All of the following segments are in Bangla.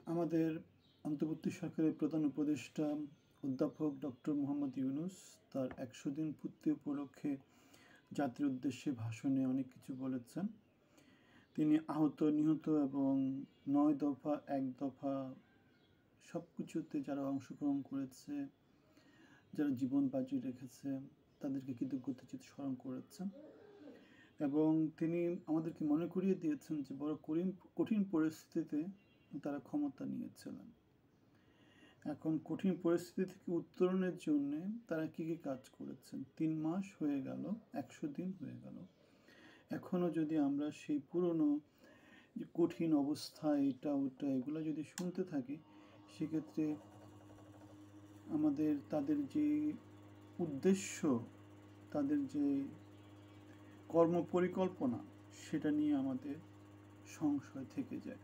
আমাদের অন্তর্বর্তী সরকারের প্রধান উপদেষ্টা অধ্যাপক ডক্টর মোহাম্মদ ইউনূস তার ১০০ দিন পূর্তি উপলক্ষে জাতির উদ্দেশ্যে ভাষণে অনেক কিছু বলেছেন। তিনি আহত, নিহত এবং ৯ দফা, ১ দফা সব কিছুতে যারা অংশগ্রহণ করেছে, যারা জীবন বাজি রেখেছে, তাদেরকে কৃতজ্ঞতা চিত্তে স্মরণ করেছেন এবং তিনি আমাদেরকে মনে করিয়ে দিয়েছেন যে বড় কঠিন পরিস্থিতিতে তারা ক্ষমতা নিয়েছিলেন। এখন কঠিন পরিস্থিতি থেকে উত্তরণের জন্যে তারা কী কী কাজ করেছেন। ৩ মাস হয়ে গেল, ১০০ দিন হয়ে গেল, এখনও যদি আমরা সেই পুরনো যে কঠিন অবস্থা, এটা ওটা এগুলো যদি শুনতে থাকি, সেক্ষেত্রে আমাদের তাদের যে উদ্দেশ্য, তাদের যে কর্মপরিকল্পনা, সেটা নিয়ে আমাদের সংশয় থেকে যায়।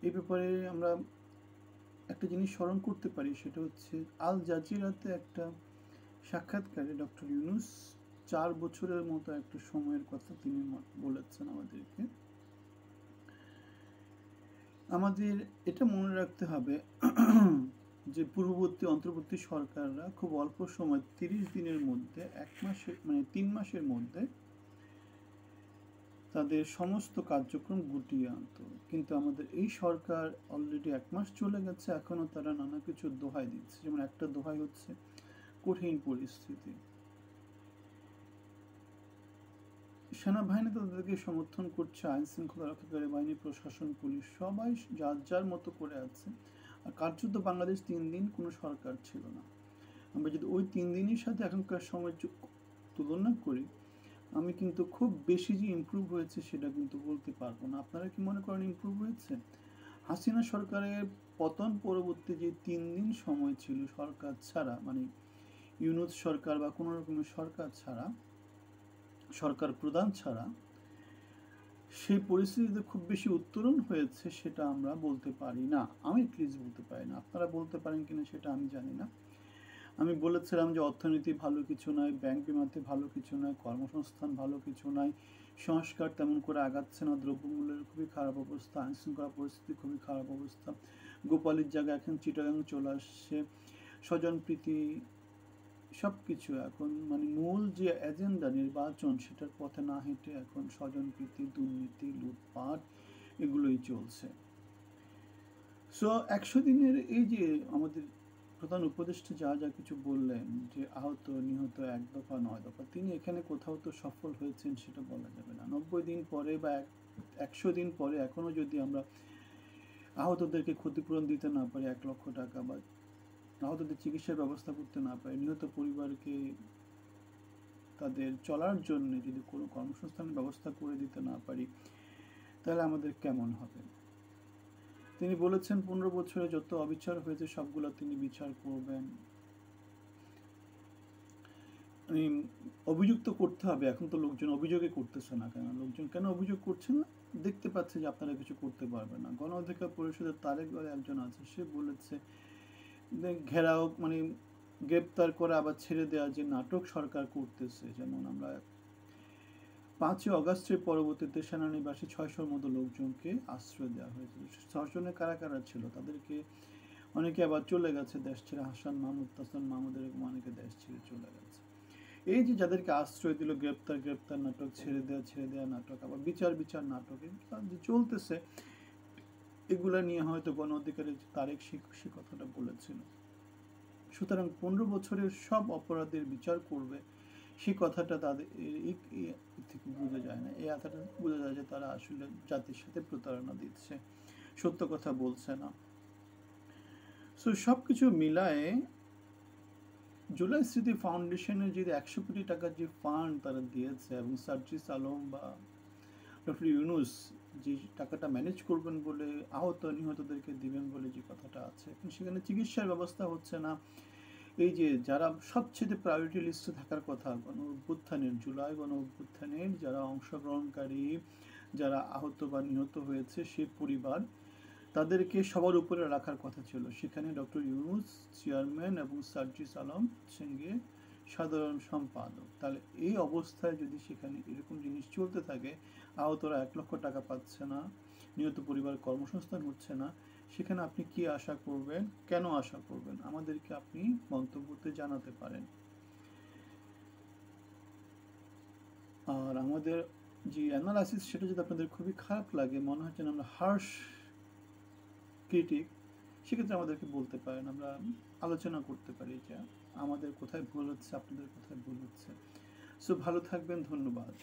এই ব্যাপারে আমরা একটা জিনিস স্মরণ করতে পারি, সেটা হচ্ছে আল জাজিরাতে একটা সাক্ষাৎকারে ডক্টর ইউনূস ৪ বছরের মতো একটা সময়ের কথা তিনি বলেছেন আমাদেরকে। আমাদের এটা মনে রাখতে হবে যে পূর্ববর্তী অন্তর্বর্তী সরকাররা খুব অল্প সময় ৩০ দিনের মধ্যে ১ মাসে মানে ৩ মাসের মধ্যে তাদের সমস্ত কার্যক্রম গুটিয়ে আনত, কিন্তু আমাদের এই সরকার অলরেডি ১ মাস চলে গেছে, এখনও তারা নানা কিছু দোহাই দিচ্ছে। যেমন একটা দোহাই হচ্ছে কঠিন পরিস্থিতি। সেনাবাহিনী তাদেরকে সমর্থন করছে, আইন শৃঙ্খলা রক্ষাকারী বাহিনী, প্রশাসন, পুলিশ সবাই যার যার মতো করে আছে। আর কার্যত বাংলাদেশ ৩ দিন কোনো সরকার ছিল না। আমরা যদি ওই ৩ দিনের সাথে এখনকার সময় তুলনা করি, আমি কিন্তু খুব বেশি যে ইমপ্রুভ হয়েছে সেটা কিন্তু বলতে পারবো না। আপনারা কি মনে করেন ইমপ্রুভ হয়েছে? হাসিনা সরকারের পতন পরবর্তী যে ৩ দিন সময় ছিল সরকার ছাড়া, মানে ইউনূস সরকার বা কোনো রকমের সরকার ছাড়া, সরকার প্রধান ছাড়া, সেই পরিস্থিতিতে খুব বেশি উত্তরণ হয়েছে সেটা আমরা বলতে পারি না। আমি প্লিজ বলতে পারি না। আপনারা বলতে পারেন কিনা সেটা আমি জানি না। আমি বলেছিলাম যে অর্থনীতি ভালো কিছু নয়, ব্যাংক বিমাতে ভালো কিছু নয়, কর্মসংস্থান ভালো কিছু নয়, সংস্কার তেমন করে আগাচ্ছে না, দ্রব্যমূল্যের খুবই খারাপ অবস্থা, আইনশৃঙ্খলা পরিস্থিতি খুবই খারাপ অবস্থা, গোপালের জায়গায় এখন চিটাগাং চলে আসছে, স্বজনপ্রীতি সব কিছু এখন মানে মূল যে এজেন্ডা নির্বাচন, সেটার পথে না হেঁটে এখন স্বজনপ্রীতি, দুর্নীতি, লুটপাট এগুলোই চলছে। সো ১০০ দিনের এই যে আমাদের প্রধান উপদেষ্টা যা যা কিছু বললেন, যে আহত, নিহত, ১ দফা, ৯ দফা, তিনি এখানে কোথাও তো সফল হয়েছেন সেটা বলা যাবে না। ৯০ দিন পরে বা ১০০ দিন পরে এখনও যদি আমরা আহতদেরকে ক্ষতিপূরণ দিতে না পারি ১ লক্ষ টাকা, বা আহতদের চিকিৎসার ব্যবস্থা করতে না পারি, নিহত পরিবারকে তাদের চলার জন্য যদি কোনো কর্মসংস্থানের ব্যবস্থা করে দিতে না পারি, তাহলে আমাদের কেমন হবে? তিনি বলেছেন ১৫ বছরে যত অবিচার হয়েছে সবগুলো তিনি বিচার করবেন। অভিযুক্ত করতে হবে। এখন তো লোকজন অভিযোগই করতেছে না কেন? লোকজন কেন অভিযোগ করছে না? দেখতে পাচ্ছে যে আপনারা কিছু করতে পারবেন না। গণ অধিকার পরিষদের তারেক বলে একজন আছে, সে বলেছে ঘেরাও মানে গ্রেপ্তার করে আবার ছেড়ে দেওয়া যে নাটক সরকার করতেছে। যেমন আমরা ৫ই অগাস্টের পরবর্তীতে সেনানিবাসে ৬০০-র মতো লোকজনকে আশ্রয় দেওয়া হয়েছিল। ৬ জনে কারা কারা ছিল? তাদেরকে অনেকে আবার চলে গেছে দেশ ছেড়ে, হাসান মাহমুদ, তাহসান মাহমুদ, এরকম অনেকে দেশ ছেড়ে চলে গেছে। এই যে যাদেরকে আশ্রয় দিল, গ্রেপ্তার গ্রেপ্তার নাটক, ছেড়ে দেওয়া নাটক, আবার বিচার বিচার নাটক, এগুলো যে চলতেছে, এগুলা নিয়ে হয়তো গণ অধিকারের তারেক সে কথাটা বলেছিল। সুতরাং ১৫ বছরের সব অপরাধের বিচার করবে, সেই কথাটা তাদের থেকে বোঝা যায় না। এই কথাটা বোঝা যায় যে তারা আসলে জাতির সাথে প্রতারণা দিচ্ছে, সত্য কথা বলছে না। সো সব কিছু মিলায়ে জুলাই স্মৃতি ফাউন্ডেশনের যে ১০০ কোটি টাকার যে ফান্ড তারা দিয়েছে, এবং সার্জিস আলম বা ডক্টর ইউনূস যে টাকাটা ম্যানেজ করবেন বলে, আহত নিহতদেরকে দিবেন বলে যে কথাটা আছে, কিন্তু সেখানে চিকিৎসার ব্যবস্থা হচ্ছে না। এই যে যারা সবচেয়ে প্রায়োরিটি লিস্টে থাকার কথা, গণ অভ্যুত্থানের, জুলাই গণ অভ্যুত্থানের যারা অংশগ্রহণকারী, যারা আহত বা নিহত হয়েছে, সে পরিবার, তাদেরকে সবার উপরে রাখার কথা ছিল। সেখানে ডক্টর ইউনূস চেয়ারম্যান এবং সার্জিস আলম সঙ্গে সাধারণ সম্পাদক। তাহলে এই অবস্থায় যদি সেখানে এরকম জিনিস চলতে থাকে, আহতরা ১ লক্ষ টাকা পাচ্ছে না, নিহত পরিবার কর্মসংস্থান হচ্ছে না, সেখানে আপনি কি আশা করবেন, কেন আশা করবেন, আমাদেরকে আপনি মন্তব্যতে জানাতে পারেন। আর আমাদের যে অ্যানালাইসিস সেটা যদি আপনাদের খুবই খারাপ লাগে, মনে হচ্ছে আমরা হার্শ ক্রিটিক, সেক্ষেত্রে আমাদেরকে বলতে পারেন, আমরা আলোচনা করতে পারি যে আমাদের কোথায় ভুল হচ্ছে, আপনাদের কোথায় ভুল হচ্ছে। সো ভালো থাকবেন, ধন্যবাদ।